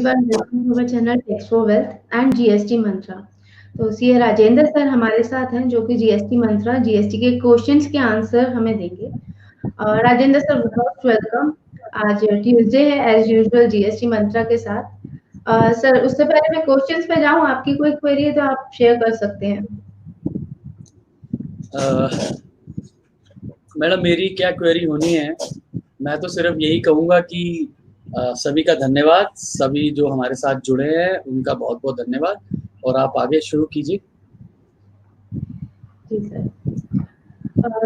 everyone, welcome to our channel Tax for Wealth and GST मंत्रा। तो CA Rajendra sir हमारे साथ हैं जो कि जीएसटी मंत्रा जीएसटी के क्वेश्चंस के आंसर हमें देंगे। राजेंद्र सर बहुत वेलकम। आज ट्यूसडे है एज यूजुअल जीएसटी मंत्रा के साथ। सर उससे पहले मैं क्वेश्चंस पे जाऊं, आपकी कोई क्वेरी है तो आप शेयर कर सकते हैं। मैडम मेरी क्या क्वेरी होनी है, मैं तो सिर्फ यही कहूँगा कि सभी का धन्यवाद, सभी जो हमारे साथ जुड़े हैं उनका बहुत बहुत धन्यवाद और आप आगे शुरू कीजिए। जी सर।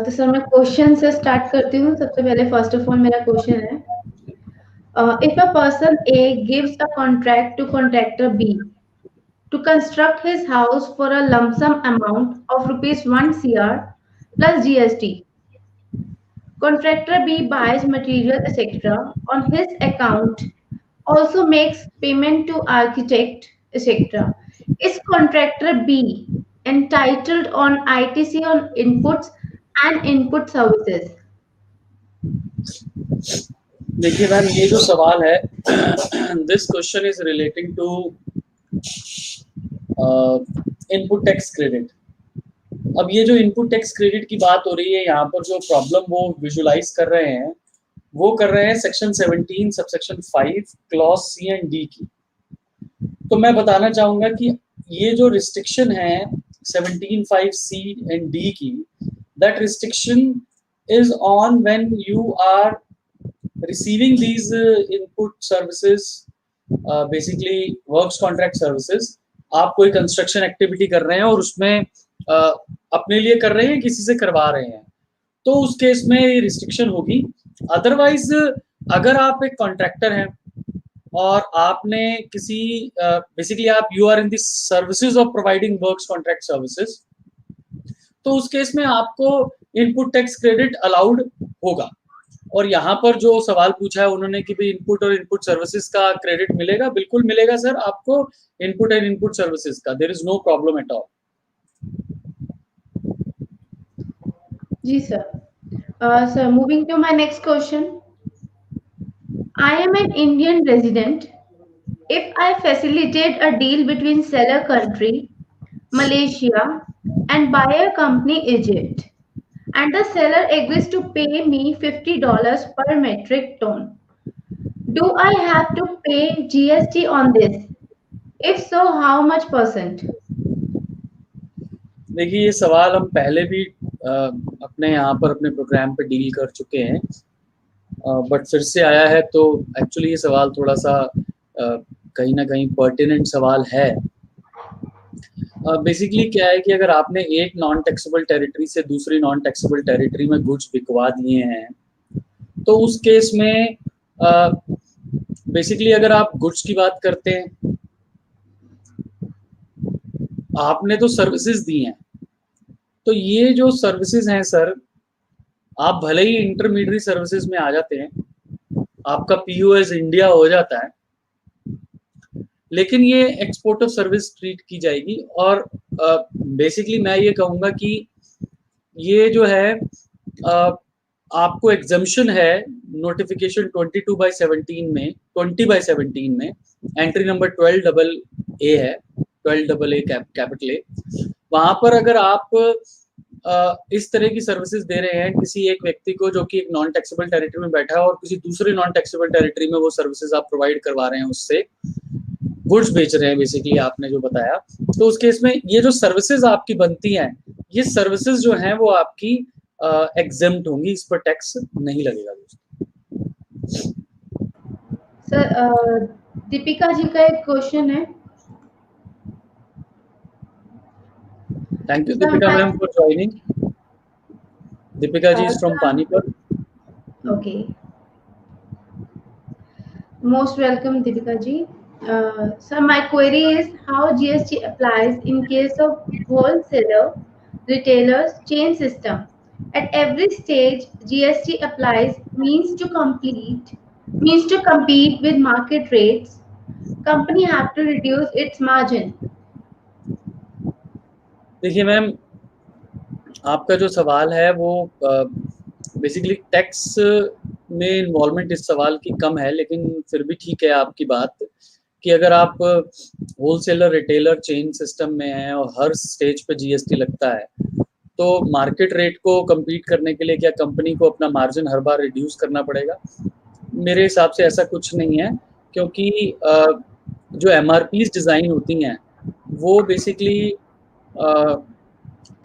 तो सर मैं क्वेश्चन से स्टार्ट करती हूँ। सबसे पहले फर्स्ट ऑफ ऑल मेरा क्वेश्चन है, if a person A gives a contract to contractor B to construct his house for a lump sum amount of rupees 1 crore plus GST. Contractor B buys material etc. on his account, also makes payment to architect etc. Is contractor B entitled on ITC on inputs and input services? देखिए ma'am, ये जो सवाल है, this question is relating to input tax credit. अब ये जो input tax credit की बात हो रही है, यहाँ पर जो प्रॉब्लम वो विजुलाइज कर रहे हैं, वो कर रहे हैं section 17 subsection 5 clause C and D की। तो मैं बताना चाहूंगा कि ये जो रिस्ट्रिक्शन है 17(5) सी एंड डी की, that restriction is on when you are receiving these input services, basically works contract services। आप कोई कंस्ट्रक्शन एक्टिविटी कर रहे हैं और उसमें अपने लिए कर रहे हैं, किसी से करवा रहे हैं, तो उस केस में ये रिस्ट्रिक्शन होगी। अदरवाइज अगर आप एक कॉन्ट्रैक्टर हैं और आपने किसी बेसिकली आप you are in the services of providing works contract services, तो उस केस में आपको इनपुट टैक्स क्रेडिट अलाउड होगा। और यहाँ पर जो सवाल पूछा है उन्होंने कि भाई इनपुट और इनपुट सर्विसेज का क्रेडिट मिलेगा, बिल्कुल मिलेगा सर आपको इनपुट एंड इनपुट सर्विसेज का, there is no problem at all. जी sir. Sir moving to my next question, I am an Indian resident. If I facilitate a deal between seller country, Malaysia, and buyer company Egypt, and the seller agrees to pay me $50 per metric ton, do I have to pay GST on this? If so, how much %? देखिए ये सवाल हम पहले भी अपने यहाँ पर अपने प्रोग्राम पे डील कर चुके हैं, बट फिर से आया है, तो एक्चुअली ये सवाल थोड़ा सा कहीं ना कहीं पर्टिनेंट सवाल है। बेसिकली क्या है कि अगर आपने एक नॉन टैक्सेबल टेरिटरी से दूसरी नॉन टैक्सेबल टेरिटरी में गुड्स बिकवा दिए हैं, तो उस केस में बेसिकली अगर आप गुड्स की बात करते हैं, आपने तो सर्विसेज दी हैं, तो ये जो सर्विसेज हैं सर, आप भले ही इंटरमीडिएट सर्विसेज में आ जाते हैं, आपका पीओएस इंडिया हो जाता है, लेकिन ये एक्सपोर्ट ऑफ सर्विस ट्रीट की जाएगी। और बेसिकली मैं ये कहूँगा कि ये जो है आपको एग्जम्पशन है नोटिफिकेशन 22/17 में 20/17 में, एंट्री नंबर 12AA है, 12AA कैपिटल ए। वहाँ पर अगर आप इस तरह की सर्विसेज दे रहे हैं किसी एक व्यक्ति को जो कि एक नॉन टैक्सेबल टेरिटरी में बैठा है और किसी दूसरे नॉन टैक्सेबल टेरिटरी में वो सर्विसेज आप प्रोवाइड करवा रहे हैं, उससे गुड्स बेच रहे हैं बेसिकली आपने जो बताया, तो उस केस में ये जो सर्विसेज आपकी बनती हैं, ये सर्विसेज जो हैं वो आपकी एग्जेम्प्ट होंगी, इस पर टैक्स नहीं लगेगा दोस्तों। सर दीपिका जी का एक क्वेश्चन है। Thank you Deepika ma'am for joining. Deepika ji is from Panipat. Okay, most welcome Deepika ji. Sir, my query is how GST applies in case of wholesaler, retailers, chain system. At every stage, GST applies means to compete with market rates. Company have to reduce its margin. देखिए ma'am, आपका जो सवाल है वो basically tax में involvement इस सवाल की कम है, लेकिन फिर भी ठीक है आपकी बात कि अगर आप होलसेलर रिटेलर चेन सिस्टम में हैं और हर स्टेज पे जीएसटी लगता है, तो मार्केट रेट को कम्पीट करने के लिए क्या कंपनी को अपना मार्जिन हर बार रिड्यूस करना पड़ेगा? मेरे हिसाब से ऐसा कुछ नहीं है, क्योंकि जो एमआरपीज डिज़ाइन होती हैं वो basically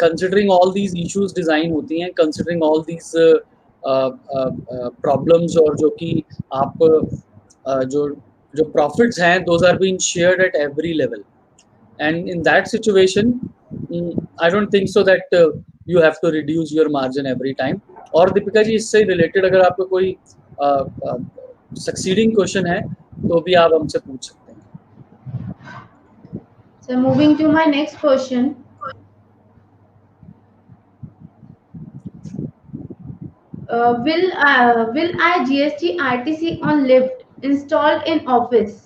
considering all these issues design होती हैं, कंसिडरिंग ऑल दीज प्रॉब्लम्स, और जो कि आप जो जो प्रॉफिट्स हैं those are being shared at every level, and in that situation I don't think so that you have to reduce your margin every time. और दीपिका जी, इससे रिलेटेड अगर आपको कोई सक्सीडिंग क्वेश्चन है तो भी आप हमसे पूछ सकते हैं। So moving to my next question. Will I GST RTC on lift installed in office?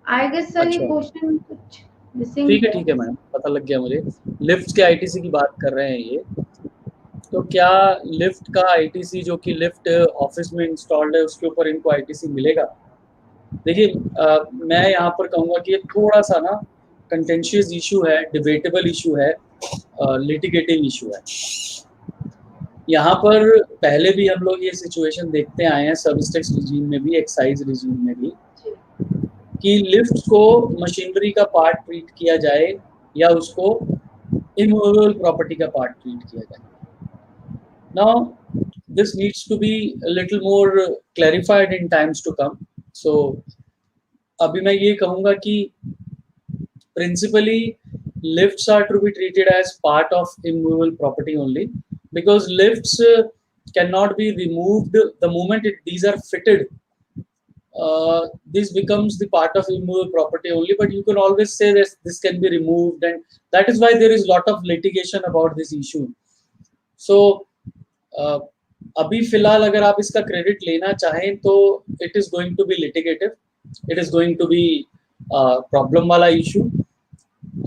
I guess sir ये अच्छा, क्वेश्चन कुछ मिसिंग है। ठीक है मैम, पता लग गया मुझे। लिफ्ट के आईटीसी की बात कर रहे हैं ये, तो क्या लिफ्ट का आईटीसी जो कि लिफ्ट ऑफिस में इंस्टॉल्ड है उसके ऊपर इनको आईटीसी मिलेगा? देखिए, मैं यहाँ पर कहूँगा कि ये थोड़ा सा ना कंटेंशियस इशू है, डिबेटेबल इशू है, लिटिगेटिव इशू है। यहाँ पर पहले भी हम लोग ये सिचुएशन देखते आए हैं, सर्विस टैक्स रिजीम में भी, एक्साइज रिजीम में भी, कि लिफ्ट को मशीनरी का पार्ट ट्रीट किया जाए या उसको इमूवेबल प्रॉपर्टी का पार्ट ट्रीट किया जाए। Now this needs to be little more clarified in times to come. So अभी मैं ये कहूँगा कि principally lifts are to be treated as part of immovable property only, because lifts cannot be removed the moment these are fitted. This becomes the part of immovable property only, but you can always say that this can be removed, and that is why there is a lot of litigation about this issue. So अभी फिलहाल अगर आप इसका credit लेना चाहें तो it is going to be litigative, it is going to be problem वाला issue.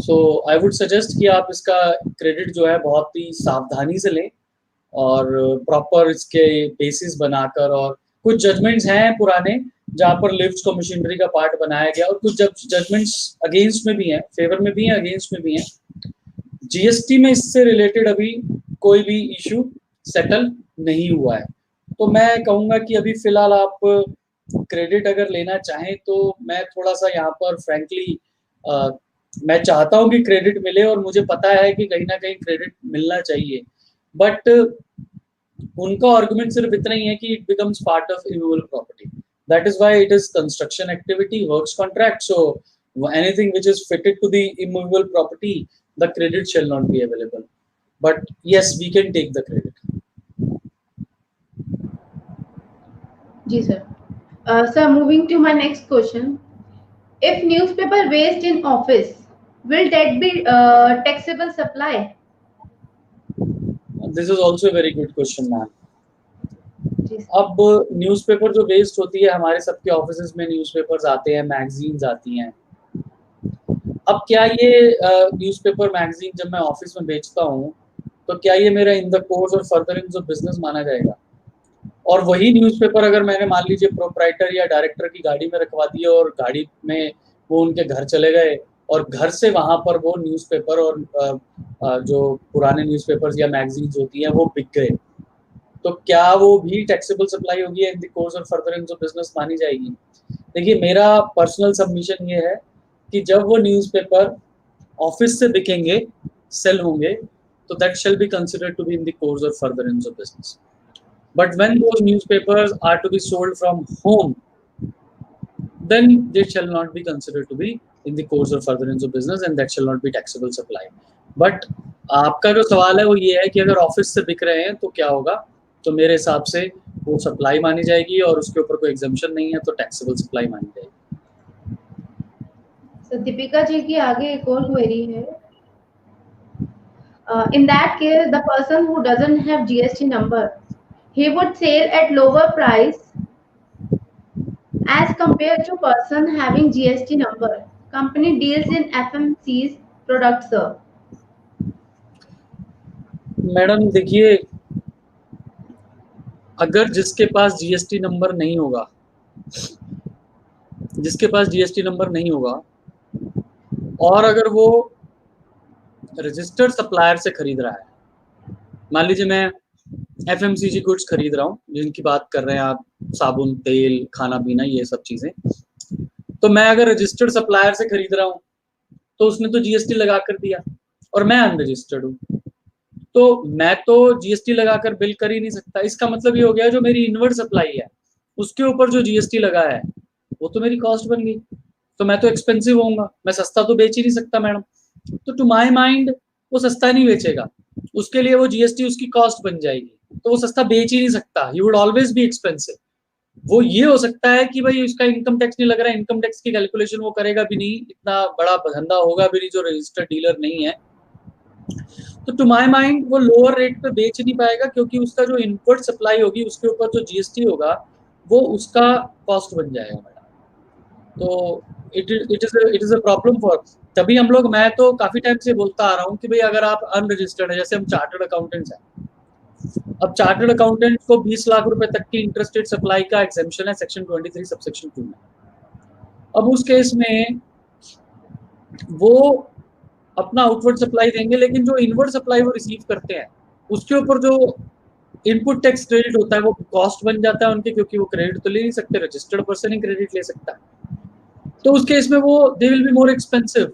So I would suggest कि आप इसका क्रेडिट जो है बहुत ही सावधानी से लें और प्रॉपर इसके बेसिस बनाकर, और कुछ जजमेंट्स हैं पुराने जहाँ पर लिफ्ट्स को मशीनरी का पार्ट बनाया गया, और कुछ जजमेंट्स अगेंस्ट में भी हैं, फेवर में भी हैं, अगेंस्ट में भी हैं। जीएसटी में इससे रिलेटेड अभी कोई भी इशू सेटल नहीं हुआ है, तो मैं कहूँगा कि अभी फिलहाल आप क्रेडिट अगर लेना चाहें तो मैं थोड़ा सा यहाँ पर फ्रैंकली मैं चाहता हूँ कि क्रेडिट मिले, और मुझे पता है कि कहीं ना कहीं क्रेडिट मिलना चाहिए, बट उनका आर्गुमेंट सिर्फ इतना ही है कि it becomes part of immovable property, that is why it is construction activity, works contract, so anything which is fitted to the immovable property the credit shall not be available, but yes, we can take the credit. जी सर। Sir, moving to my next question. If newspaper waste in office, will that be taxable supply? This is also a very good question, ma'am. Ji sir. अब newspaper जो waste होती है, हमारे सबके offices में newspapers आते हैं, मैगजीन्स आती हैं। अब क्या ये न्यूज़पेपर मैगजीन जब मैं ऑफिस में बेचता हूँ तो क्या ये मेरा इन द कोर्स और फर्दरेंस ऑफ बिजनेस माना जाएगा? और वही न्यूज़पेपर अगर मैंने मान लीजिए प्रोप्राइटर या डायरेक्टर की गाड़ी में रखवा दिया और गाड़ी में वो उनके घर चले गए, और घर से वहाँ पर वो न्यूज़पेपर और जो पुराने न्यूज़पेपर्स या मैगजीन्स होती हैं वो बिक गए, तो क्या वो भी टैक्सेबल सप्लाई होगी, इन द कोर्स और फर्दरेंस ऑफ बिजनेस मानी जाएगी? देखिए, मेरा पर्सनल सबमिशन ये है कि जब वो न्यूज़पेपर ऑफिस से बिकेंगे, सेल होंगे, तो that shall be considered to be in the course or furtherance of business. But when those newspapers are to be sold from home, then they shall not be considered to be in the course or furtherance of business, and that shall not be taxable supply. But आपका जो सवाल है वो ये है कि अगर office से बिक रहे हैं तो क्या होगा? तो मेरे हिसाब से वो सप्लाई मानी जाएगी, और उसके ऊपर कोई एग्जम्पशन नहीं है, तो टैक्सेबल सप्लाई मानी जाएगी। सर, दीपिका जी की आगे एक और क्वेरी है। In that case, the person who doesn't have GST number, he would sell at lower price as compared to person having GST number. Company deals in FMC's products, sir. Madam देखिए, अगर जिसके पास GST number नहीं होगा जिसके पास GST number नहीं होगा और अगर वो रजिस्टर्ड सप्लायर से खरीद रहा है, मान लीजिए मैं एफएमसीजी गुड्स खरीद रहा हूँ, जिनकी बात कर रहे हैं आप, साबुन, तेल, खाना पीना, ये सब चीजें, तो मैं अगर रजिस्टर्ड सप्लायर से खरीद रहा हूँ तो उसने तो जीएसटी लगा कर दिया और मैं अनरजिस्टर्ड हूँ, तो मैं तो जीएसटी लगाकर बिल कर ही नहीं सकता। इसका मतलब ये हो गया जो मेरी इनवर्ड सप्लाई है उसके ऊपर जो जीएसटी लगा है वो तो मेरी कॉस्ट बन गई, तो मैं तो एक्सपेंसिव होऊंगा, मैं सस्ता तो बेच ही नहीं सकता मैडम। तो टू माय माइंड वो सस्ता नहीं बेचेगा, उसके लिए वो जीएसटी उसकी कॉस्ट बन जाएगी, तो वो सस्ता बेच ही नहीं सकता, he would always be expensive. वो ये हो सकता है कि भाई उसका इनकम टैक्स नहीं लग रहा है, इनकम टैक्स की कैलकुलेशन वो करेगा भी नहीं, इतना बड़ा धंधा होगा भी नहीं जो रजिस्टर्ड डीलर नहीं है, तो टू माय माइंड वो लोअर रेट पे बेच नहीं पाएगा, क्योंकि उसका जो इनपुट सप्लाई होगी उसके ऊपर जो जीएसटी होगा वो उसका कॉस्ट बन जाएगा मैडम। तो it is a problem for, तभी हम लोग, मैं तो काफी टाइम से बोलता आ रहा हूँ कि भाई अगर आप अनरजिस्टर्ड है, जैसे हम चार्टर्ड अकाउंटेंट्स हैं, अब चार्टर्ड अकाउंटेंट को 20 लाख रुपए तक की इंटरेस्टेड सप्लाई का एग्जेम्पशन है सेक्शन 23 सबसेक्शन 2 में। अब उस केस में वो अपना आउटवर्ड सप्लाई देंगे, लेकिन जो इनवर्ड सप्लाई वो रिसीव करते हैं उसके ऊपर जो इनपुट टैक्स क्रेडिट होता है वो कॉस्ट बन जाता है उनके, क्योंकि वो क्रेडिट तो ले नहीं सकते, रजिस्टर्ड पर्सन ही क्रेडिट ले सकता है। तो उस केस में वो they will be more expensive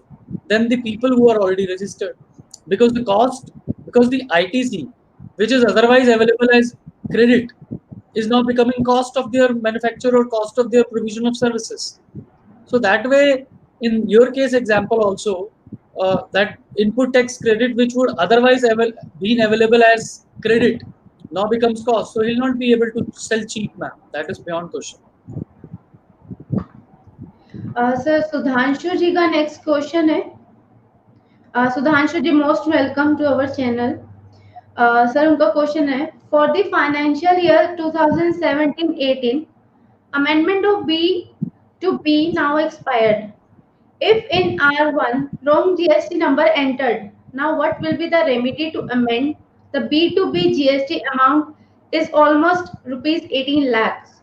than the people who are already registered, because the cost, because the ITC which is otherwise available as credit is now becoming cost of their manufacture or cost of their provision of services. So that way, in your case example also, that input tax credit which would otherwise been available as credit now becomes cost, so he'll not be able to sell cheap, ma'am. That is beyond question. Sir Sudhanshu ji का next question है। Sudhanshu ji most welcome to our channel. Sir उनका question है, for the financial year 2017-18 amendment of B to B now expired. If in R1 wrong GST number entered, now what will be the remedy to amend? The B to B GST amount is almost rupees 18 lakhs.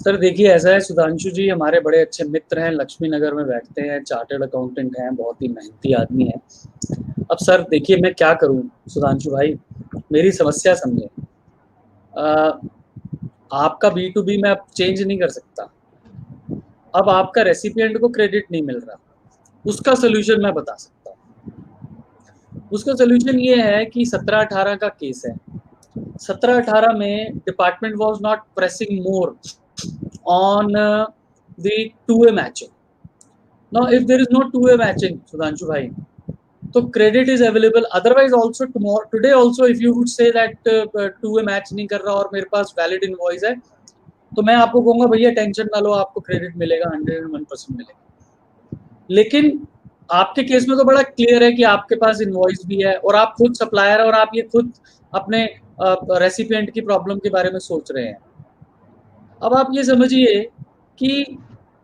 Sir देखिए ऐसा है, सुधांशु जी हमारे बड़े अच्छे मित्र हैं, लक्ष्मी नगर में बैठते हैं, चार्टर्ड अकाउंटेंट हैं, बहुत ही मेहनती आदमी है। अब सर देखिए मैं क्या करूं सुधांशु भाई, मेरी समस्या समझे। आपका B2B मैं अब चेंज नहीं कर सकता, अब आपका रेसिपिएंट को क्रेडिट नहीं मिल रहा, उसका सोल्यूशन मैं बता सकता हूँ। उसका सोल्यूशन ये है कि 17-18 का केस है, 17-18 में department was not pressing more on the two-way matching. Now if there is no two-way matching, Sudhanshu bhai, so credit is available, otherwise also tomorrow, today also if you would say that two-way match नहीं कर रहा और मेरे पास valid invoice है, तो मैं आपको कहूँगा भैया टेंशन ना लो, आपको क्रेडिट मिलेगा, 101% मिलेगा। लेकिन आपके केस में तो बड़ा क्लियर है कि आपके पास इनवॉइस भी है और आप खुद सप्लायर है और आप ये खुद अपने रेसिपिएंट की प्रॉब्लम के बारे में सोच रहे हैं। अब आप ये समझिए कि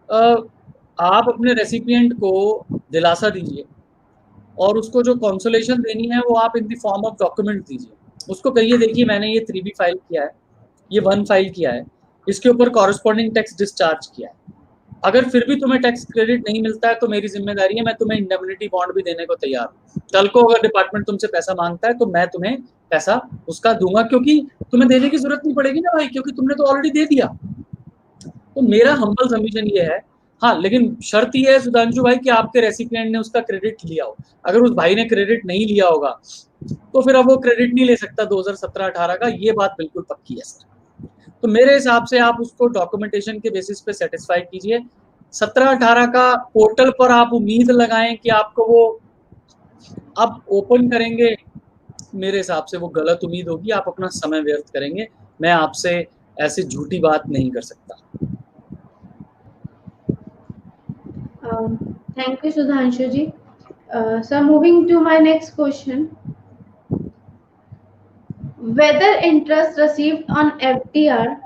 आप अपने रेसिपिएंट को दिलासा दीजिए और उसको जो कंसोलेशन देनी है वो आप in the form of document दीजिए। उसको कहिए देखिए मैंने ये 3B फाइल किया है, ये 1 फाइल किया है, इसके ऊपर कॉरेस्पॉन्डिंग टैक्स डिस्चार्ज किया है, अगर फिर भी तुम्हें टैक्स क्रेडिट नहीं मिलता है तो मेरी जिम्मेदारी है, मैं तुम्हें इंडेमनिटी बॉन्ड भी देने को तैयार हूँ। कल को अगर डिपार्टमेंट तुमसे पैसा मांगता है तो मैं तुम्हें पैसा उसका दूंगा, क्योंकि तुम्हें देने की जरूरत नहीं पड़ेगी ना भाई, क्योंकि तुमने तो ऑलरेडी दे दिया। तो मेरा हम्बल सबमिशन ये है। हाँ लेकिन शर्त ये है सुधांशु भाई कि आपके रेसिपिएंट ने उसका क्रेडिट लिया हो। अगर उस भाई ने क्रेडिट नहीं लिया होगा तो फिर अब वो क्रेडिट नहीं ले सकता 2017-18 का, ये बात बिल्कुल पक्की है सर। तो मेरे हिसाब से आप उसको डॉक्यूमेंटेशन के बेसिस पे सेटिस्फाई कीजिए। 17-18 का पोर्टल पर आप उम्मीद लगाएं कि आपको वो अब ओपन करेंगे, मेरे हिसाब से वो गलत उम्मीद होगी, आप अपना समय व्यर्थ करेंगे। मैं आपसे ऐसी झूठी बात नहीं कर सकता। Thank you, Sudhanshu ji. So moving to my next question. Whether interest received on FDR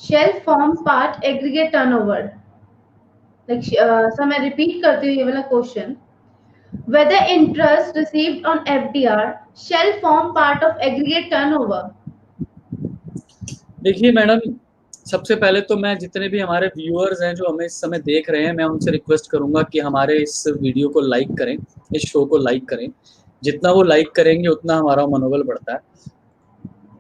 shall form part aggregate turnover. Like, so मैं repeat करती हूँ ये वाला question. Whether interest received on FDR shall form part of aggregate turnover. देखिए madam, सबसे पहले तो मैं जितने भी हमारे व्यूअर्स हैं जो हमें इस समय देख रहे हैं, मैं उनसे रिक्वेस्ट करूंगा कि हमारे इस वीडियो को लाइक करें, इस शो को लाइक करें। जितना वो लाइक करेंगे उतना हमारा मनोबल बढ़ता है।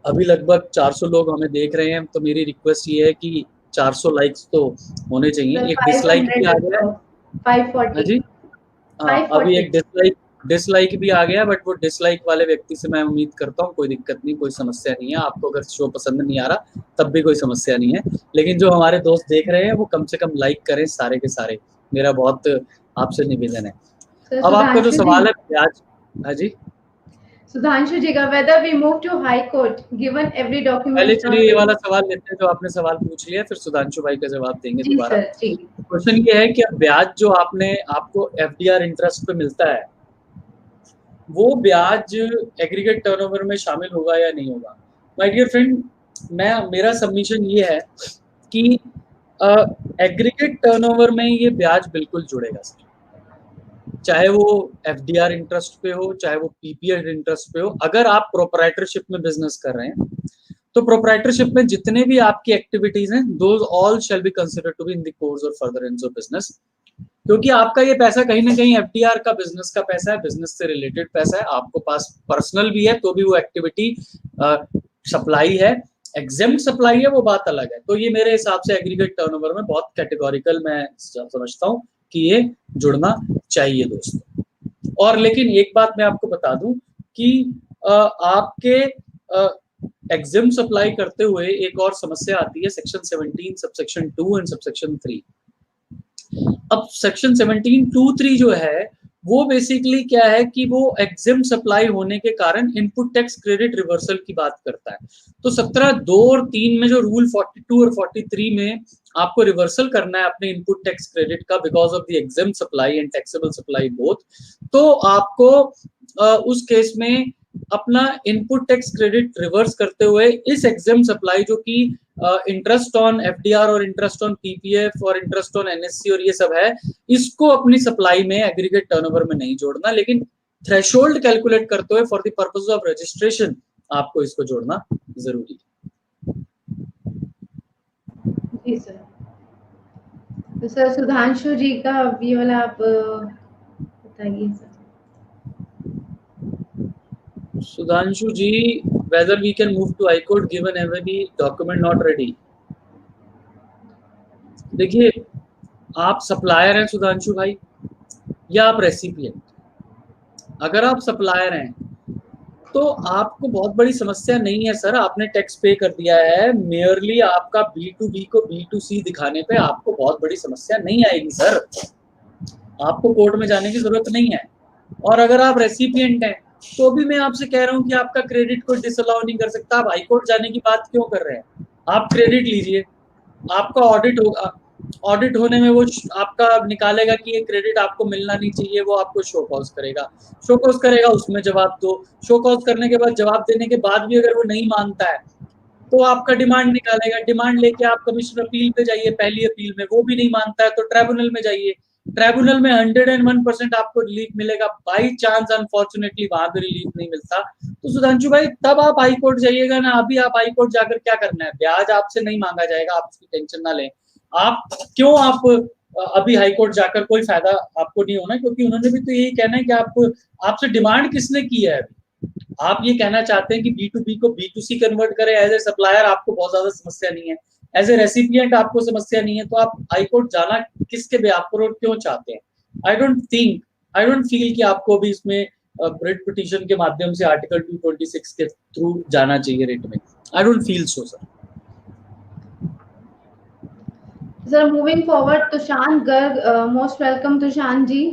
अभी लगभग 400 लोग हमें देख रहे हैं, तो मेरी रिक्वेस्ट ये है कि 400 लाइक्स तो होने सर चाहिए। एक डिसलाइक भी आ 500 गया है। हाँ 540 जी, हाँ अभी 540। एक डिसलाइक डिसलाइक भी आ गया, बट वो डिसलाइक वाले व्यक्ति से मैं उम्मीद करता हूँ कोई दिक्कत नहीं, कोई समस्या नहीं है। आपको अगर शो पसंद नहीं आ रहा तब भी कोई समस्या नहीं है, लेकिन जो हमारे दोस्त देख रहे हैं वो कम से कम लाइक करें सारे के सारे, मेरा बहुत आपसे निवेदन है। सर अब आपका जो सुधांशु जी, सवाल है ब्याज। हाँ जी, सुधांशु जी का whether we move to high court given every पहले documents चलिए not ये वाला ready। सवाल लेते हैं जो आपने सवाल पूछ लिया, फिर सुधांशु भाई का जवाब देंगे जी दोबारा। सर जी। क्वेश्चन ये है कि अब ब्याज जो आपको एफडीआर इंटरेस्ट पे मिलता है, वो ब्याज एग्रीगेट टर्नओवर में शामिल होगा या नहीं होगा। माय डियर फ्रेंड, मेरा सबमिशन ये है कि एग्रीगेट टर्नओवर में ये ब्याज बिल्कुल जुड़ेगा सर, चाहे वो एफडीआर इंटरेस्ट पे हो, चाहे वो पीपीएफ इंटरेस्ट पे हो। अगर आप प्रोप्राइटरशिप में बिजनेस कर रहे हैं तो प्रोप्राइटरशिप में जितने भी आपकी एक्टिविटीज हैं, those all shall be considered to be in the course और फर्दरेंस ऑफ बिजनेस। क्योंकि आपका ये पैसा कहीं ना कहीं एफडीआर का बिजनेस का पैसा है, बिजनेस से रिलेटेड पैसा है, आपको पास पर्सनल भी है तो भी वो एक्टिविटी सप्लाई है। एग्जेम्प्ट सप्लाई है वो बात अलग है। तो ये मेरे हिसाब से एग्रीगेट टर्नओवर में बहुत कैटेगोरिकल मैं समझता हूँ कि ये जुड़ना चाहिए दोस्तों। और लेकिन एक बात मैं आपको बता दूं कि आपके एग्जिम सप्लाई करते हुए एक और समस्या आती है, सेक्शन 17 सबसेक्शन 2 एंड सबसेक्शन 3। अब सेक्शन 17(2)(3 जो है वो बेसिकली क्या है कि वो एग्जिम सप्लाई होने के कारण इनपुट टैक्स क्रेडिट रिवर्सल की बात करता है। तो 17(2) और 3 में जो रूल 42 और 43 में आपको रिवर्सल करना है अपने इनपुट टैक्स क्रेडिट का because of the EXIM supply and taxable supply both, तो आपको उस केस में अपना इनपुट टैक्स क्रेडिट रिवर्स करते हुए इस एग्जिम सप्लाई जो कि इंटरेस्ट ऑन एफडीआर और इंटरेस्ट ऑन पीपीएफ और इंटरेस्ट ऑन एनएससी और ये सब है, इसको अपनी सप्लाई में एग्रीगेट टर्नओवर में नहीं जोड़ना, लेकिन थ्रेशोल्ड कैलकुलेट करते हुए for the purpose of registration आपको इसको जोड़ना जरूरी है। जी सर। तो सर सुधांशु जी का ये वाला आप बताइए sir. Sudhanshu ji, whether we can move to high court given every document not ready। देखिए, आप सप्लायर हैं सुधांशु भाई या आप रेसिपिएंट। अगर आप सप्लायर हैं तो आपको बहुत बड़ी समस्या नहीं है सर, आपने टैक्स पे कर दिया है, मेयरली आपका B2B को B2C दिखाने पे आपको बहुत बड़ी समस्या नहीं आएगी सर, आपको कोर्ट में जाने की जरूरत नहीं है। और अगर आप रेसिपिएंट हैं तो भी मैं आपसे कह रहा हूँ कि आपका क्रेडिट कोई डिसअलाउ नहीं कर सकता। आप हाईकोर्ट जाने की बात क्यों कर रहे हैं, आप क्रेडिट लीजिए, आपका ऑडिट होगा, ऑडिट होने में वो आपका निकालेगा कि ये क्रेडिट आपको मिलना नहीं चाहिए, वो आपको शो कॉज करेगा, शो कॉज करेगा, उसमें जवाब दो। शो कॉज करने के बाद, जवाब देने के बाद भी अगर वो नहीं मानता है तो आपका डिमांड निकालेगा, डिमांड लेके आप कमिश्नर अपील पे जाइए, पहली अपील में वो भी नहीं मानता है तो ट्राइब्यूनल में जाइए, ट्राइब्यूनल में 101% आपको रिलीफ मिलेगा। बाई चांस अनफॉर्चुनेटली वहां भी रिलीफ नहीं मिलता तो सुधांशु भाई तब आप हाई कोर्ट जाइएगा ना। अभी आप हाई कोर्ट जाकर क्या करना है, ब्याज आपसे नहीं मांगा जाएगा, आप उसकी टेंशन ना लें। आप क्यों आप अभी हाई कोर्ट जाकर कोई फायदा आपको नहीं होना, क्योंकि उन्होंने भी तो यही कहना है कि आपसे डिमांड किसने की है। अभी आप ये कहना चाहते हैं कि B2B को B2C कन्वर्ट करें, एज ए सप्लायर आपको बहुत ज्यादा समस्या नहीं है, एज ए रेसिपिएंट आपको समस्या नहीं है, तो आप हाई कोर्ट जाना किसके बेहाफ पर और क्यों चाहते हैं। आई डोंट फील कि आपको भी इसमें रिट पिटीशन के माध्यम से आर्टिकल 226 के थ्रू जाना चाहिए रिट में। I don't feel so sir. Sir moving forward, Tushan Garg, most welcome Tushan ji.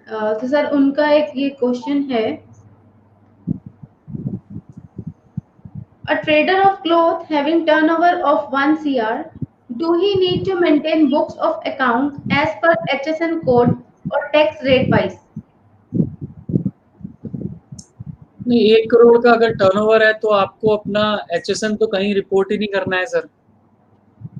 तो सर उनका एक ये क्वेश्चन है, a trader of cloth having turnover of 1 CR, do he need to maintain books of account as per HSN code or tax rate wise? नहीं, 1 करोड़ का अगर turnover है तो आपको अपना HSN तो कहीं रिपोर्ट ही नहीं करना है सर।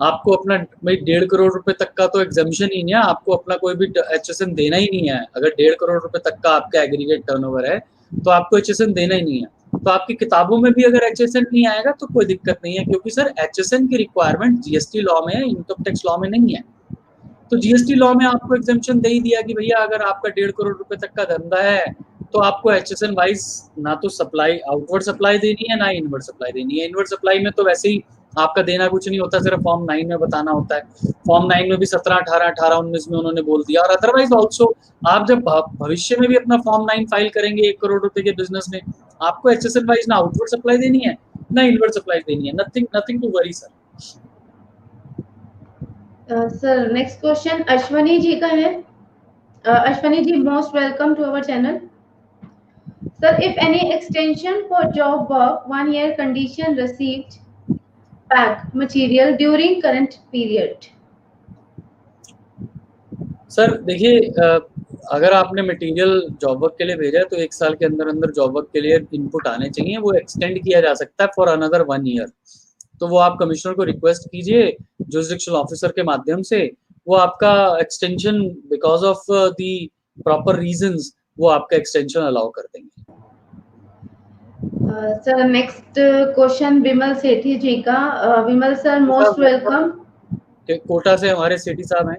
आपको अपना भाई 1.5 करोड़ रुपए तक का तो एग्जामिशन ही नहीं है, आपको अपना कोई भी HSN देना ही नहीं है। अगर 1.5 करोड़ रुपए तक का आपका एग्रीगेट टर्नओवर है तो आपको HSN देना ही नहीं है। तो आपकी किताबों में भी अगर HSN नहीं आएगा तो कोई दिक्कत नहीं है, क्योंकि सर HSN की रिक्वायरमेंट GST लॉ में है, इनकम टैक्स लॉ में नहीं है। तो GST लॉ में आपको एग्जेम्पशन दे ही दिया कि भैया अगर आपका 1.5 करोड़ रुपए तक का धंधा है तो आपको HSN वाइज ना तो सप्लाई आउटवर्ड सप्लाई देनी है, ना इनवर्ड सप्लाई देनी है। इनवर्ड सप्लाई में तो वैसे ही आपका देना कुछ नहीं होता, सिर्फ फॉर्म 9 में बताना होता है। फॉर्म 9 में भी 17, 18, 18, 19 में उन्होंने बोल दिया। और अदरवाइज ऑल्सो आप जब भविष्य में भी अपना फॉर्म 9 फाइल करेंगे 1 करोड़ रुपए के बिजनेस में, आपको HSN वाइज ना आउटवर्ड सप्लाई देनी है, ना इनवर्ड सप्लाई देनी है। Nothing to worry sir. Sir next question Ashwani ji का है। Ashwani ji, most welcome to our channel. Sir, if any extension for job work, 1 year condition received back material during current period. Sir देखिए, अगर आपने मटेरियल जॉब वर्क के लिए भेजा है तो 1 साल के अंदर अंदर जॉब वर्क के लिए इनपुट आने चाहिए। वो एक्सटेंड किया जा सकता है फॉर अनदर 1 ईयर। तो वो आप कमिश्नर को रिक्वेस्ट कीजिए जुरिसडिक्शनल ऑफिसर के माध्यम से, वो आपका extension because of the proper reasons वो आपका एक्सटेंशन अलाउ कर देंगे। Sir next question Vimal Sethi ji का। Vimal sir, most welcome. Kota से हमारे सेठी साहब हैं।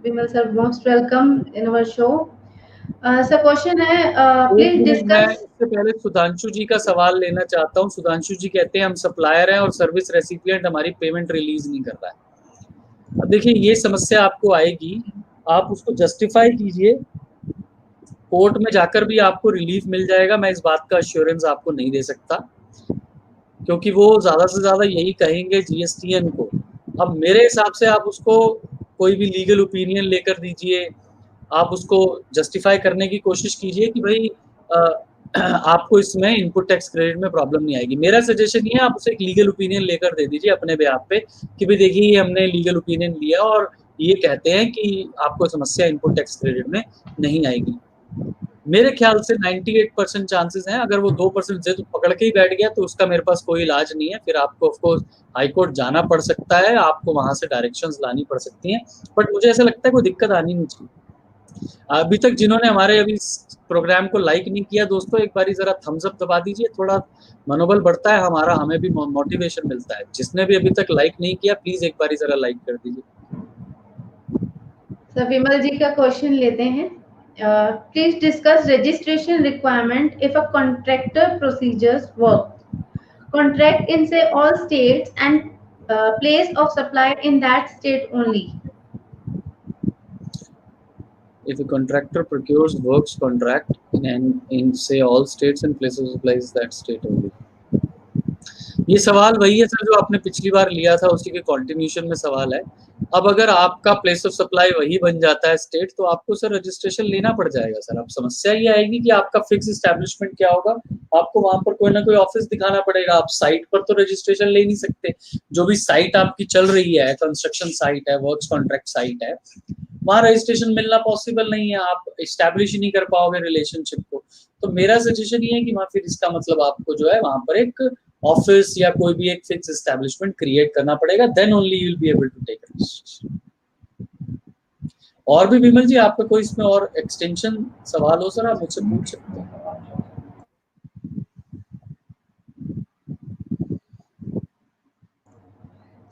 Vimal sir, most welcome in our show. Sir question है, प्लीज डिस्कस। इससे पहले सुधांशु जी का सवाल लेना चाहता हूँ। सुधांशु जी कहते हैं हम सप्लायर हैं और सर्विस रेसिपिएंट हमारी पेमेंट रिलीज नहीं कर रहा है। अब देखिए ये समस्या आपको आएगी, आप उसको जस्टिफाई कीजिए, कोर्ट में जाकर भी आपको रिलीफ मिल जाएगा। मैं इस बात का अश्योरेंस आपको नहीं दे सकता, क्योंकि वो ज्यादा से ज्यादा यही कहेंगे GSTN को। अब मेरे हिसाब से आप उसको कोई भी लीगल ओपिनियन लेकर दीजिए, आप उसको जस्टिफाई करने की कोशिश कीजिए कि भाई आपको इसमें इनपुट टैक्स क्रेडिट में प्रॉब्लम नहीं आएगी। मेरा सजेशन ये है, आप उसे एक लीगल ओपिनियन लेकर दे दीजिए अपने बेहाफ पे कि भाई देखिए ये हमने लीगल ओपिनियन लिया और ये कहते हैं कि आपको समस्या इनपुट टैक्स क्रेडिट में नहीं आएगी। मेरे ख्याल से 98% चांसेस हैं। अगर वो 2% से तो पकड़ के ही बैठ गया तो उसका मेरे पास कोई इलाज नहीं है। फिर आपको ऑफकोर्स हाई कोर्ट जाना पड़ सकता है, आपको वहां से डायरेक्शंस लानी पड़ सकती हैं, बट मुझे ऐसा लगता है कोई दिक्कत आनी नहीं चाहिए। अभी तक जिन्होंने हमारे अभी प्रोग्राम को लाइक नहीं किया दोस्तों, एक बारी जरा थम्स अप दबा दीजिए, थोड़ा मनोबल बढ़ता है हमारा, हमें भी मोटिवेशन मिलता है। जिसने भी अभी तक लाइक नहीं किया प्लीज एक बारी जरा लाइक कर दीजिए। सर विमल जी का क्वेश्चन लेते हैं। Please discuss registration requirement if a contractor procedures work contract in say all states and place of supply in that state only. If a contractor procures works contract in say all states and places of supply is that state only. ये सवाल वही है sir जो आपने पिछली बार लिया था, उसी के कंटिन्यूशन में सवाल है। अब अगर आपका प्लेस ऑफ सप्लाई वही बन जाता है स्टेट, तो आपको सर रजिस्ट्रेशन लेना पड़ जाएगा सर। अब समस्या ये आएगी कि आपका फिक्स एस्टैब्लिशमेंट क्या होगा, आपको वहां पर कोई ना कोई ऑफिस दिखाना पड़ेगा। आप साइट पर तो रजिस्ट्रेशन ले नहीं सकते। जो भी साइट आपकी चल रही है, कंस्ट्रक्शन साइट है, वर्क्स कॉन्ट्रैक्ट साइट है, वहां रजिस्ट्रेशन मिलना पॉसिबल नहीं है। आप एस्टैब्लिश ही नहीं कर पाओगे रिलेशनशिप को। तो मेरा सजेशन ये है कि वहां फिर इसका मतलब आपको जो है वहां पर एक ऑफिस या कोई भी एक फिक्स एस्टैब्लिशमेंट क्रिएट करना पड़ेगा, then only you will be able to take registration. और भी विमल जी आपका कोई इसमें और एक्सटेंशन सवाल हो सर, आप मुझसे पूछ सकते हैं।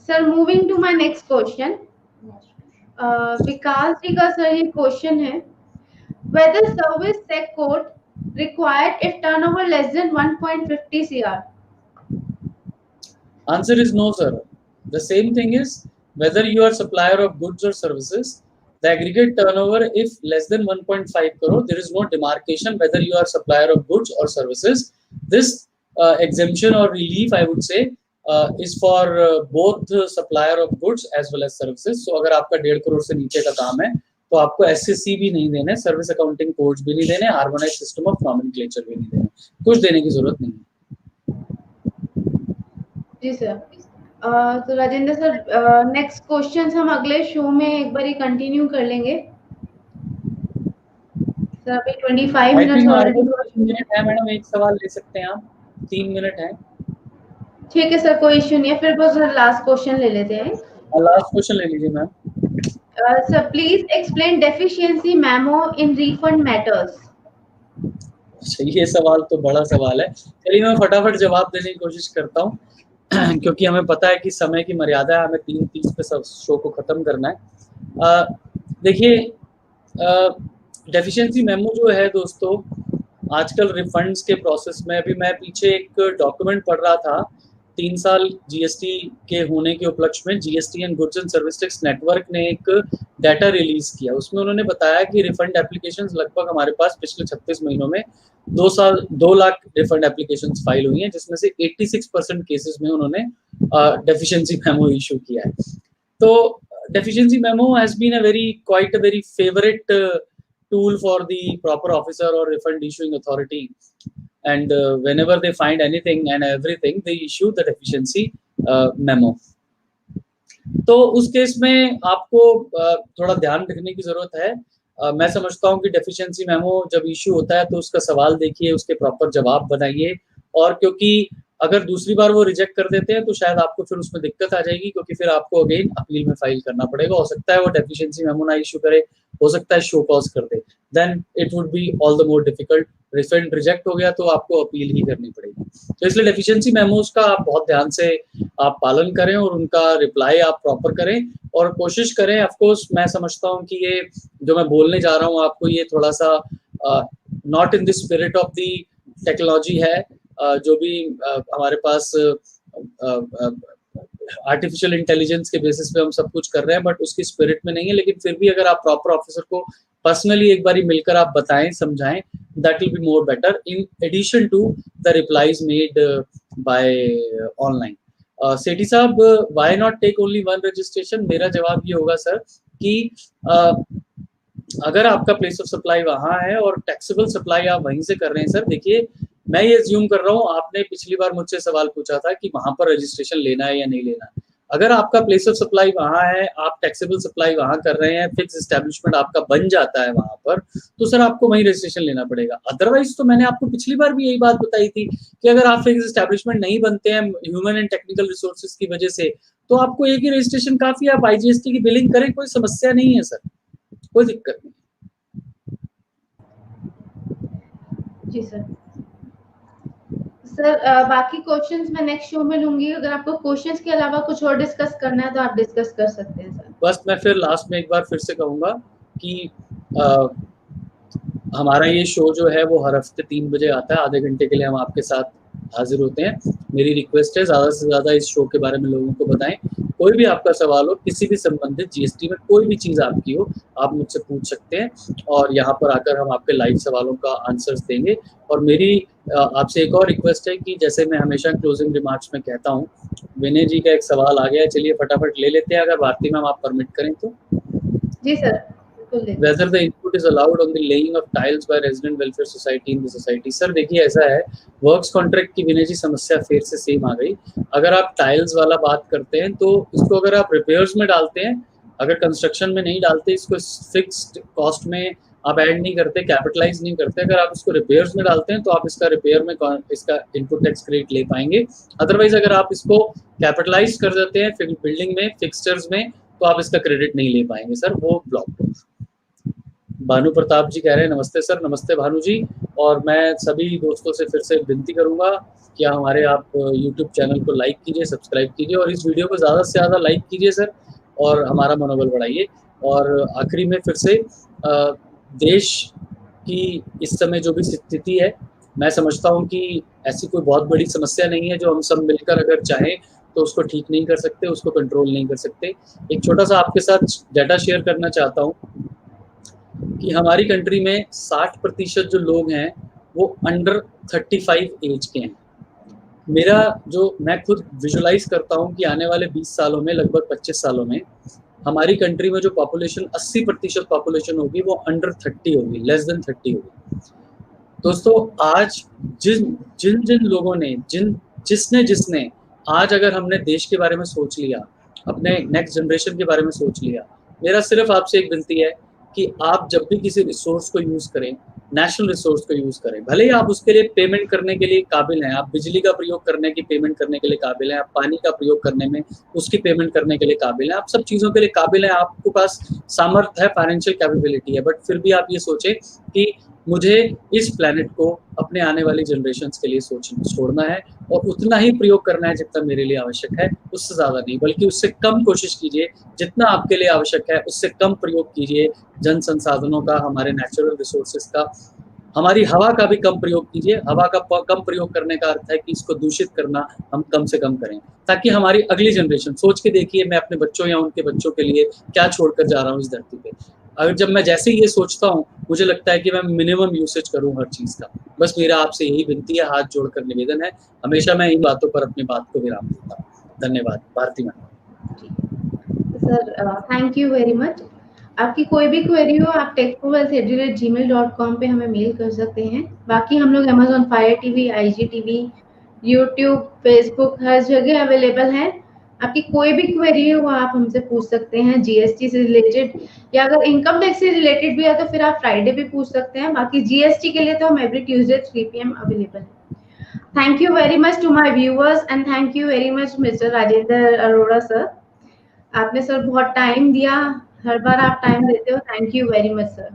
Sir moving to my next question, Vikas ji का सर ये क्वेश्चन है, whether service tech code required if turnover less than 1.50 crore. Answer is no sir. The same thing is whether you are supplier of goods or services, the aggregate turnover if less than 1.5 crore, there is no demarcation whether you are supplier of goods or services. This exemption or relief I would say is for both supplier of goods as well as services. So अगर आपका 1.5 करोड़ से नीचे का काम है तो आपको SCC भी नहीं देने, सर्विस अकाउंटिंग कोड्स भी नहीं देने, हार्मोनाइज्ड सिस्टम ऑफ नॉमेनक्लेचर भी नहीं देने, कुछ देने की जरूरत नहीं है। जी सर। तो राजेंद्र सर नेक्स्ट क्वेश्चंस हम अगले शो में एक बार कंटिन्यू कर लेंगे सर। अभी 25 मिनट है मैडम, एक सवाल ले सकते हैं आप, 3 मिनट है। ठीक है सर, कोई इश्यू नहीं है। फिर बस लास्ट क्वेश्चन ले लेते हैं। लास्ट क्वेश्चन ले लीजिए ma'am. Sir please explain deficiency memo in refund matters. अच्छा, ये सवाल तो बड़ा सवाल है। चलिए मैं फटाफट जवाब देने की कोशिश करता हूँ क्योंकि हमें पता है कि समय की मर्यादा है, हमें 3:30 पे सब शो को ख़त्म करना है। देखिए, डेफिशिएंसी मेमो जो है दोस्तों, आजकल रिफंड्स के प्रोसेस में, अभी मैं पीछे एक डॉक्यूमेंट पढ़ रहा था, 3 साल जीएसटी के होने के उपलक्ष्य में GST and goods and service tax network ने एक डाटा रिलीज किया। उसमें उन्होंने बताया कि रिफंड एप्लीकेशंस लगभग हमारे पास पिछले 36 महीनों में 2 लाख रिफंड एप्लीकेशंस फाइल हुई हैं, जिसमें से 86% केसेस में उन्होंने डेफिशिएंसी मेमो इशू किया है। तो deficiency memo has been quite a very favorite tool for the proper officer or refund issuing authority, and whenever they find anything and everything they issue the deficiency memo. तो उस case में आपको थोड़ा ध्यान रखने की जरूरत है। मैं समझता हूँ कि डेफिशिएंसी मेमो जब इशू होता है तो उसका सवाल देखिए, उसके प्रॉपर जवाब बनाइए, और क्योंकि अगर दूसरी बार वो रिजेक्ट कर देते हैं तो शायद आपको फिर उसमें दिक्कत आ जाएगी, क्योंकि फिर आपको अगेन अपील में फाइल करना पड़ेगा। हो सकता है वो डेफिशिएंसी मेमो ना इशू करे, हो सकता है शो कॉज कर दे, then it would be all the more difficult. Refund reject हो गया तो आपको अपील ही करनी पड़ेगी। तो इसलिए डेफिशिएंसी मेमोज का आप बहुत ध्यान से आप पालन करें और उनका रिप्लाई आप प्रॉपर करें और कोशिश करें। ऑफ कोर्स मैं समझता हूँ कि ये जो मैं बोलने जा रहा हूँ आपको, ये थोड़ा सा not in the spirit of the technology है। जो भी हमारे पास आर्टिफिशियल इंटेलिजेंस के बेसिस पे हम सब कुछ कर रहे हैं, बट उसकी स्पिरिट में नहीं है। लेकिन फिर भी अगर आप प्रॉपर ऑफिसर को पर्सनली एक बारी मिलकर आप बताएं, समझाएं, that will be more better in addition to the replies made by online. Sethi साहब, why not take only one registration? मेरा जवाब ये होगा सर कि अगर आपका प्लेस ऑफ सप्लाई वहाँ है और टैक्सेबल सप्लाई आप वहीं से कर रहे हैं सर, देखिए मैं ये अज्यूम कर रहा हूँ, आपने पिछली बार मुझसे सवाल पूछा था कि वहां पर रजिस्ट्रेशन लेना है या नहीं लेना। अगर आपका प्लेस ऑफ सप्लाई वहाँ है, आप टैक्सेबल सप्लाई वहाँ कर रहे हैं, फिक्स एस्टेब्लिशमेंट आपका बन जाता है वहां पर, तो सर आपको वहीं रजिस्ट्रेशन लेना पड़ेगा। अदरवाइज तो मैंने आपको पिछली बार भी यही बात बताई थी कि अगर आप फिक्स एस्टेब्लिशमेंट नहीं बनते हैं ह्यूमन एंड टेक्निकल रिसोर्सेज की वजह से, तो आपको एक ही रजिस्ट्रेशन काफी, आप आईजीएसटी की बिलिंग करें, कोई समस्या नहीं है सर, कोई दिक्कत नहीं। जी सर। सर बाकी क्वेश्चंस मैं नेक्स्ट शो में लूंगी। अगर आपको क्वेश्चंस के अलावा कुछ और डिस्कस करना है तो आप डिस्कस कर सकते हैं सर। बस मैं फिर लास्ट में एक बार फिर से कहूँगा कि हमारा ये शो जो है वो हर हफ्ते 3 बजे आता है। आधे घंटे के लिए हम आपके साथ हाजिर होते हैं। मेरी रिक्वेस्ट है ज़्यादा से ज़्यादा इस शो के बारे में लोगों को बताएं। कोई भी आपका सवाल हो, किसी भी संबंधित जीएसटी में कोई भी चीज़ आपकी हो, आप मुझसे पूछ सकते हैं और यहाँ पर आकर हम आपके लाइव सवालों का आंसर्स देंगे। और मेरी आपसे एक और रिक्वेस्ट है कि जैसे मैं हमेशा क्लोजिंग रिमार्क्स में कहता हूँ, विनय जी का एक सवाल आ गया है, चलिए फटाफट ले लेते हैं, अगर भारती मैम आप परमिट करें तो। जी sir. Whether the input is allowed on the laying of tiles by resident welfare society in the society? Sir देखिए ऐसा है, वर्क्स कॉन्ट्रैक्ट की विनय जी समस्या फिर से सेम आ गई। अगर आप टाइल्स वाला बात करते हैं तो इसको अगर आप रिपेयर्स में डालते हैं, अगर कंस्ट्रक्शन में नहीं डालते, इसको फिक्स्ड कॉस्ट में आप ऐड नहीं करते, कैपिटलाइज नहीं करते, अगर आप इसको रिपेयर्स में डालते हैं तो आप इसका रिपेयर में इसका इनपुट टैक्स क्रेडिट ले पाएंगे। अदरवाइज अगर आप इसको कैपिटलाइज कर देते हैं बिल्डिंग में, फिक्सचर्स में, तो आप इसका क्रेडिट नहीं ले पाएंगे सर, वो ब्लॉक। भानु प्रताप जी कह रहे हैं नमस्ते सर। नमस्ते भानु जी। और मैं सभी दोस्तों से फिर से विनती करूंगा कि हमारे आप यूट्यूब चैनल को लाइक कीजिए, सब्सक्राइब कीजिए और इस वीडियो को ज़्यादा से ज़्यादा लाइक कीजिए सर, और हमारा मनोबल बढ़ाइए। और आखिरी में फिर से देश की इस समय जो भी स्थिति है, मैं समझता हूँ कि ऐसी कोई बहुत बड़ी समस्या नहीं है जो हम सब मिलकर अगर चाहें तो उसको ठीक नहीं कर सकते, उसको कंट्रोल नहीं कर सकते। एक छोटा सा आपके साथ डाटा शेयर करना चाहता हूँ कि हमारी कंट्री में 60% जो लोग हैं वो अंडर 35 एज के हैं। मेरा जो मैं खुद विजुलाइज करता हूँ कि आने वाले 20 सालों में, लगभग 25 सालों में, हमारी कंट्री में जो पॉपुलेशन 80% पॉपुलेशन होगी वो अंडर 30 होगी, लेस देन 30 होगी। दोस्तों आज जिन जिन जिन लोगों ने जिसने आज अगर हमने देश के बारे में सोच लिया, अपने नेक्स्ट जनरेशन के बारे में सोच लिया, मेरा सिर्फ आपसे एक विनती है कि आप जब भी किसी रिसोर्स को यूज़ करें, नेशनल रिसोर्स को यूज़ करें। भले ही आप उसके लिए पेमेंट करने के लिए काबिल हैं, आप बिजली का प्रयोग करने की पेमेंट करने के लिए काबिल हैं, आप पानी का प्रयोग करने में उसकी पेमेंट करने के लिए काबिल हैं, आप सब चीज़ों के लिए काबिल हैं, आपके पास सामर्थ्य है, फाइनेंशियल कैपेबिलिटी है, बट फिर भी आप ये सोचें कि मुझे इस प्लेनेट को अपने आने वाली जनरेशन्स के लिए छोड़ना है और उतना ही प्रयोग करना है जितना मेरे लिए आवश्यक है, उससे ज़्यादा नहीं, बल्कि उससे कम कोशिश कीजिए। जितना आपके लिए आवश्यक है उससे कम प्रयोग कीजिए जन संसाधनों का, हमारे नेचुरल रिसोर्सेज का। हमारी हवा का भी कम प्रयोग कीजिए। हवा का कम प्रयोग करने का अर्थ है कि इसको दूषित करना हम कम से कम करें, ताकि हमारी अगली जनरेशन, सोच के देखिए मैं अपने बच्चों या उनके बच्चों के लिए क्या छोड़कर जा रहा हूँ इस धरती पे। अगर जब मैं जैसे ही ये सोचता हूँ, मुझे लगता है कि मैं मिनिमम यूसेज करूँ हर चीज़ का। बस मेरा आपसे यही विनती है, हाथ जोड़कर निवेदन है। हमेशा मैं इन बातों पर अपनी बात को विराम देता हूँ। धन्यवाद। Bharti ma'am. Sir thank you very much. आपकी कोई भी क्वेरी हो आप techprofile@gmail.com पे हमें मेल कर सकते हैं। बाकी हम लोग Amazon Fire TV, IGTV, YouTube, Facebook हर जगह अवेलेबल हैं। आपकी कोई भी क्वेरी हो वो आप हमसे पूछ सकते हैं जीएसटी से रिलेटेड, या अगर इनकम टैक्स से रिलेटेड भी है तो फिर आप फ्राइडे भी पूछ सकते हैं। बाकी जीएसटी के लिए तो हम एवरी ट्यूसडे 3 PM अवेलेबल हैं। Thank you very much to my viewers and thank you very much Mr. Rajendra Arora sir. आपने सर बहुत टाइम दिया, हर बार आप टाइम देते हो। Thank you very much sir.